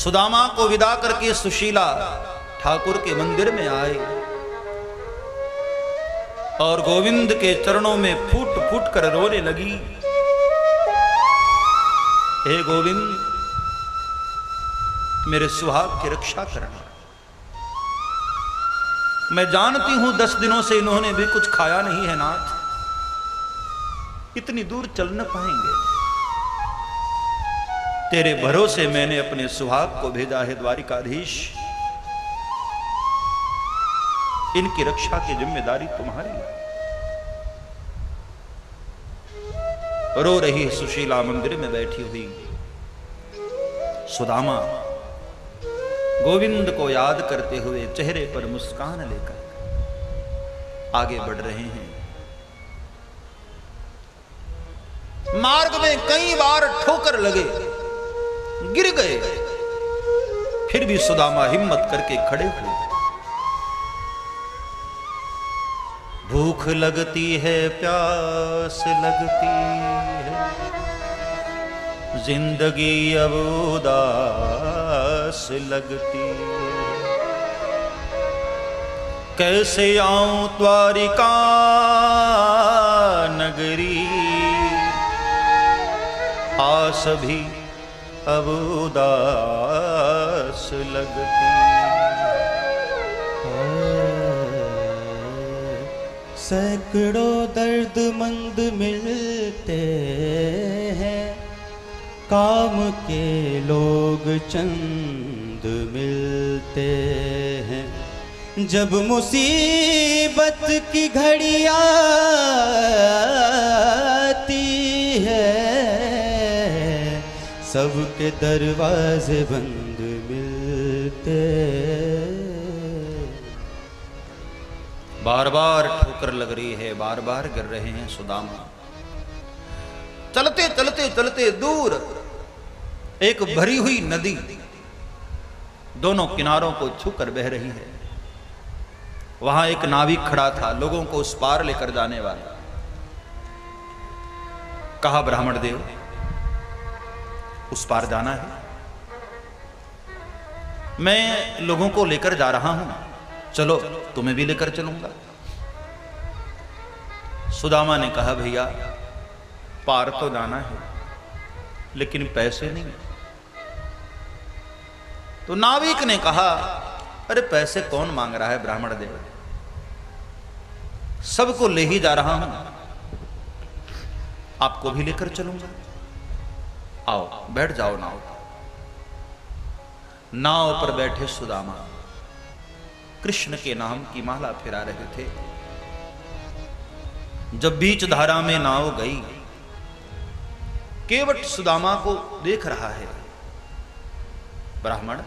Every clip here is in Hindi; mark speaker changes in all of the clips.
Speaker 1: सुदामा को विदा करके सुशीला ठाकुर के मंदिर में आए और गोविंद के चरणों में फूट फूट कर रोने लगी। हे गोविंद, मेरे सुहाग की रक्षा करना। मैं जानती हूं 10 दिनों से इन्होंने भी कुछ खाया नहीं है नाथ, इतनी दूर चल न पाएंगे। तेरे भरोसे मैंने अपने सुहाग को भेजा है द्वारिकाधीश, इनकी रक्षा की जिम्मेदारी तुम्हारी है। रो रही सुशीला मंदिर में बैठी हुई। सुदामा गोविंद को याद करते हुए चेहरे पर मुस्कान लेकर आगे बढ़ रहे हैं। मार्ग में कई बार ठोकर लगे, गिर गए, फिर भी सुदामा हिम्मत करके खड़े हुए। भूख लगती है, प्यास लगती है, जिंदगी अब उदास लगती है। कैसे आऊं द्वारिका नगरी, आस भी अब उदास लगती है।
Speaker 2: सैकड़ों दर्दमंद मिलते हैं, काम के लोग चंद मिलते हैं। जब मुसीबत की घड़ी आती है, सबके दरवाजे बंद मिलते।
Speaker 1: बार बार ठोकर लग रही है, बार बार गिर रहे हैं सुदामा। चलते चलते चलते दूर एक भरी हुई नदी दोनों किनारों को छूकर बह रही है। वहां एक नाविक खड़ा था, लोगों को उस पार लेकर जाने वाला। कहा, ब्राह्मण देव, उस पार जाना है, मैं लोगों को लेकर जा रहा हूं, चलो तुम्हें भी लेकर चलूंगा। सुदामा ने कहा, भैया पार तो जाना है लेकिन पैसे नहीं। तो नाविक ने कहा, अरे पैसे कौन मांग रहा है ब्राह्मण देव, सबको ले ही जा रहा हूं, आपको भी लेकर चलूंगा। आओ बैठ जाओ नाव। नाव पर बैठे सुदामा कृष्ण के नाम की माला फिरा रहे थे। जब बीच धारा में नाव गई, केवट सुदामा को देख रहा है। ब्राह्मण,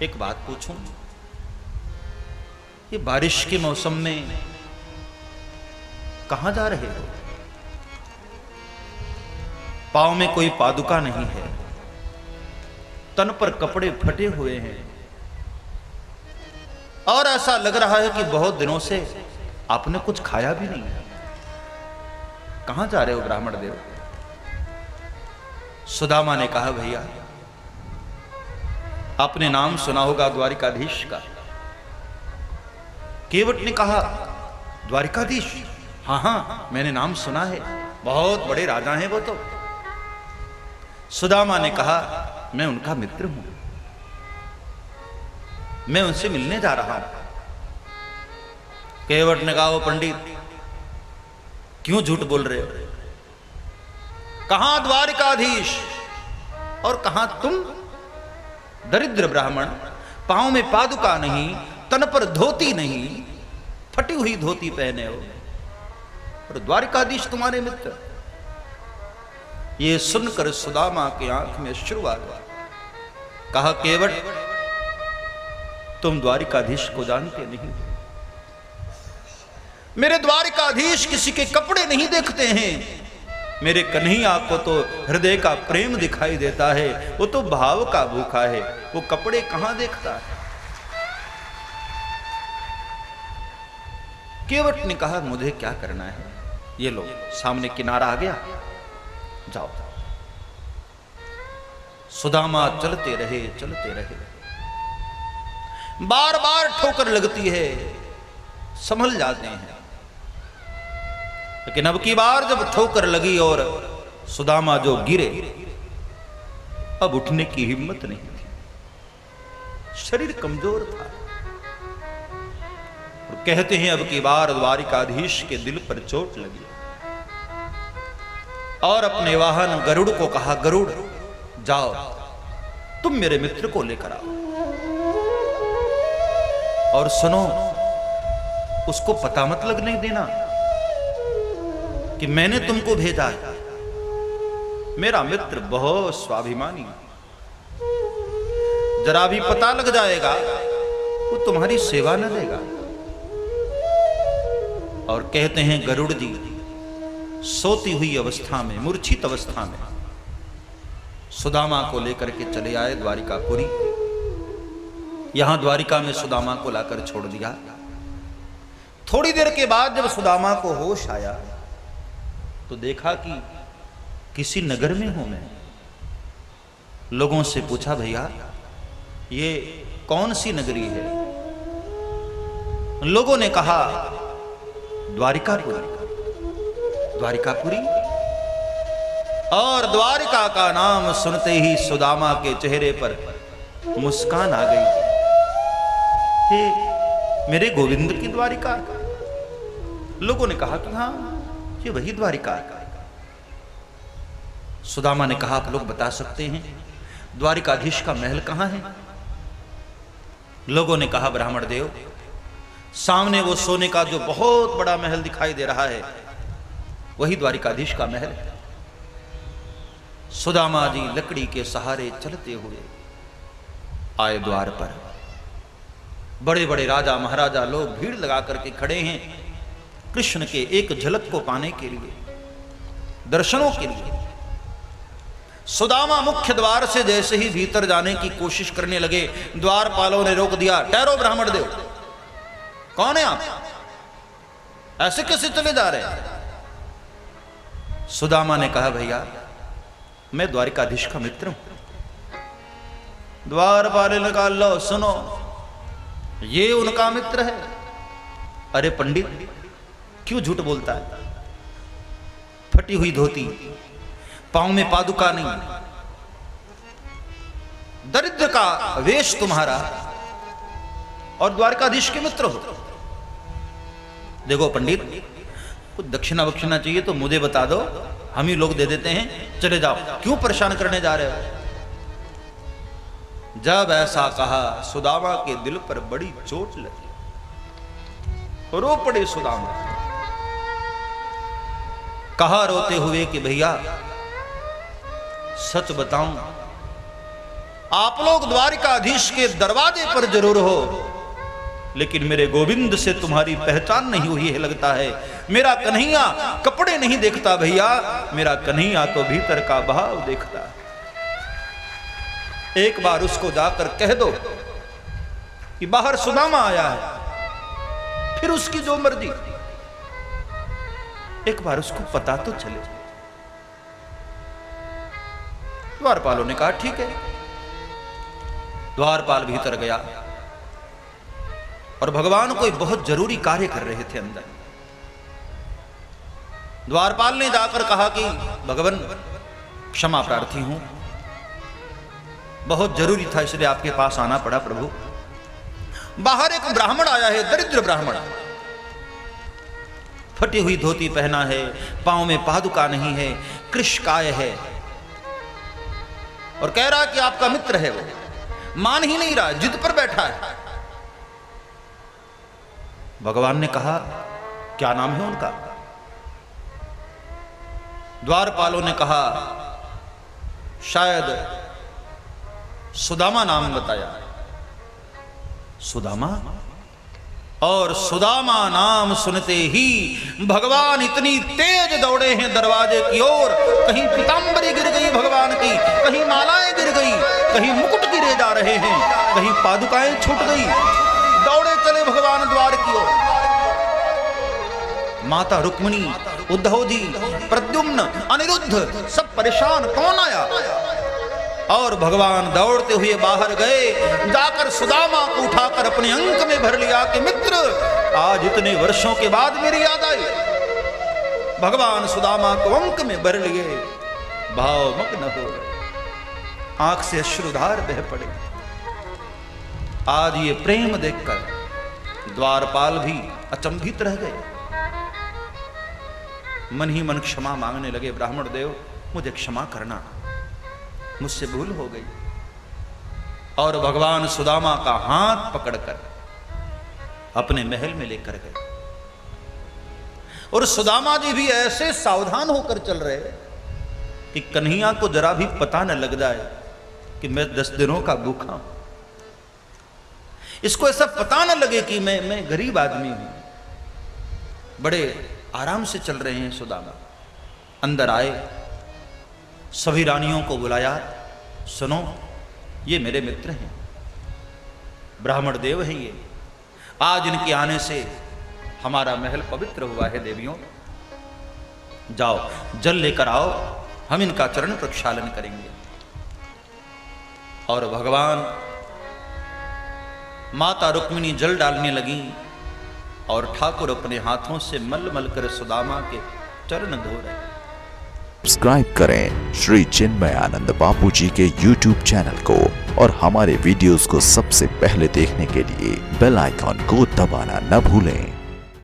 Speaker 1: एक बात पूछूं, ये बारिश के मौसम में कहां जा रहे हो? पांव में कोई पादुका नहीं है, तन पर कपड़े फटे हुए हैं और ऐसा लग रहा है कि बहुत दिनों से आपने कुछ खाया भी नहीं। कहां जा रहे हो ब्राह्मण देव? सुदामा ने कहा, भैया आपने नाम सुना होगा द्वारिकाधीश का। केवट ने कहा, द्वारिकाधीश? हाँ हाँ, मैंने नाम सुना है, बहुत बड़े राजा हैं वो तो। सुदामा ने कहा, मैं उनका मित्र हूं, मैं उनसे मिलने जा रहा हूं। केवट ने कहा, वो पंडित क्यों झूठ बोल रहे हो? कहां द्वारिकाधीश और कहां तुम? दरिद्र ब्राह्मण, पांव में पादुका नहीं, तन पर धोती नहीं, फटी हुई धोती पहने हो, और द्वारिकाधीश तुम्हारे मित्र। ये सुनकर सुदामा की आंख में अश्रु आ गया। कहा, केवट तुम द्वारिकाधीश को जानते नहीं। मेरे द्वारिकाधीश किसी के कपड़े नहीं देखते हैं, मेरे कन्हैया को तो हृदय का प्रेम दिखाई देता है, वो तो भाव का भूखा है, वो कपड़े कहां देखता है। केवट ने कहा, मुझे क्या करना है, ये लो सामने किनारा आ गया, जाओ। सुदामा चलते रहे, चलते रहे। बार बार ठोकर लगती है, संभल जाते हैं, लेकिन अब की बार जब ठोकर लगी और सुदामा जो गिरे, अब उठने की हिम्मत नहीं थी, शरीर कमजोर था। और कहते हैं अब की बार द्वारिकाधीश के दिल पर चोट लगी और अपने वाहन गरुड़ को कहा, गरुड़ जाओ, तुम मेरे मित्र को लेकर आओ और सुनो, उसको पता मत लगने देना कि मैंने तुमको भेजा है। मेरा मित्र बहुत स्वाभिमानी, जरा भी पता लग जाएगा वो तुम्हारी सेवा न देगा। और कहते हैं गरुड़ जी सोती हुई अवस्था में, मूर्छित अवस्था में सुदामा को लेकर के चले आए द्वारिकापुरी। यहां द्वारिका में सुदामा को लाकर छोड़ दिया। थोड़ी देर के बाद जब सुदामा को होश आया तो देखा कि किसी नगर में हूं मैं। लोगों से पूछा, भैया ये कौन सी नगरी है? लोगों ने कहा, द्वारिकापुरी। द्वारिकापुरी? और द्वारिका का नाम सुनते ही सुदामा के चेहरे पर मुस्कान आ गई। हे मेरे गोविंद की द्वारिका? लोगों ने कहा कि हां ये वही द्वारिका है। सुदामा ने कहा, आप लोग बता सकते हैं द्वारिकाधीश का महल कहां है? लोगों ने कहा, ब्राह्मण देव सामने वो सोने का जो बहुत बड़ा महल दिखाई दे रहा है वही द्वारिकाधीश का महल है। सुदामा जी लकड़ी के सहारे चलते हुए आए द्वार पर। बड़े बड़े राजा महाराजा लोग भीड़ लगा करके खड़े हैं कृष्ण के एक झलक को पाने के लिए, दर्शनों के लिए। सुदामा मुख्य द्वार से जैसे ही भीतर जाने की कोशिश करने लगे, द्वारपालों ने रोक दिया। ठहरो ब्राह्मण देव, कौन है आप? ऐसे कैसे चले जा रहे हैं? सुदामा ने कहा, भैया मैं द्वारिकाधीश का मित्र हूं। द्वारपाल ने कहा, लो सुनो, ये उनका मित्र है। अरे पंडित क्यों झूठ बोलता है? फटी हुई धोती, पांव में पादुका नहीं, दरिद्र का वेश तुम्हारा, और द्वारकाधीश के मित्र हो। देखो पंडित, कुछ दक्षिणा वक्षिणा चाहिए तो मुझे बता दो, हम ही लोग दे देते हैं, चले जाओ, क्यों परेशान करने जा रहे हो? जब ऐसा कहा सुदामा के दिल पर बड़ी चोट लगी। रो पड़े सुदामा। कहा रोते हुए कि भैया सच बताऊं, आप लोग द्वारिकाधीश के दरवाजे पर जरूर हो, लेकिन मेरे गोविंद से तुम्हारी पहचान नहीं हुई है लगता है। मेरा कन्हैया कपड़े नहीं देखता भैया, मेरा कन्हैया तो भीतर का भाव देखता है। एक बार उसको जाकर कह दो कि बाहर सुदामा आया है, फिर उसकी जो मर्जी, एक बार उसको पता तो चले। द्वारपालों ने कहा ठीक है। द्वारपाल भीतर गया और भगवान कोई बहुत जरूरी कार्य कर रहे थे अंदर। द्वारपाल ने जाकर कहा कि भगवान क्षमा प्रार्थी हूं, बहुत जरूरी था इसलिए आपके पास आना पड़ा प्रभु। बाहर एक ब्राह्मण आया है, दरिद्र ब्राह्मण, फटी हुई धोती पहना है, पांव में पादुका नहीं है, कृशकाय है, और कह रहा कि आपका मित्र है। वो मान ही नहीं रहा, जिद पर बैठा है। भगवान ने कहा क्या नाम है उनका? द्वारपालों ने कहा शायद सुदामा नाम बताया। सुदामा? और सुदामा नाम सुनते ही भगवान इतनी तेज दौड़े हैं दरवाजे की ओर, कहीं पीतांबरी गिर गई भगवान की, कहीं मालाएं गिर गई, कहीं मुकुट गिरे जा रहे हैं, कहीं पादुकाएं छूट गई। दौड़े चले भगवान द्वार की ओर। माता रुक्मिणी, उद्धव जी, प्रद्युम्न, अनिरुद्ध सब परेशान। कौन आया? और भगवान दौड़ते हुए बाहर गए, जाकर सुदामा को उठाकर अपने अंक में भर लिया कि मित्र, आज इतने वर्षों के बाद मेरी याद आई। भगवान सुदामा को अंक में भर लिए, भावमग्न हो गए, आंख से अश्रुधार बह पड़े। आज ये प्रेम देखकर द्वारपाल भी अचंभित रह गए। मन ही मन क्षमा मांगने लगे, ब्राह्मण देव मुझे क्षमा करना, मुझसे भूल हो गई। और भगवान सुदामा का हाथ पकड़कर अपने महल में लेकर गए। और सुदामा जी भी ऐसे सावधान होकर चल रहे कि कन्हैया को जरा भी पता न लग जाए कि मैं 10 दिनों का भूखा हूं। इसको ऐसा पता न लगे कि मैं गरीब आदमी हूं। बड़े आराम से चल रहे हैं सुदामा। अंदर आए, सभी रानियों को बुलाया, सुनो ये मेरे मित्र हैं, ब्राह्मण देव हैं ये, आज इनके आने से हमारा महल पवित्र हुआ है। देवियों जाओ जल लेकर आओ, हम इनका चरण प्रक्षालन करेंगे। और भगवान माता रुक्मिणी जल डालने लगी और ठाकुर अपने हाथों से मल मल कर सुदामा के चरण धो रहे।
Speaker 3: सब्सक्राइब करें श्री चिन्मय आनंद बापू जी के YouTube चैनल को और हमारे वीडियोस को सबसे पहले देखने के लिए बेल आइकॉन को दबाना न भूलें।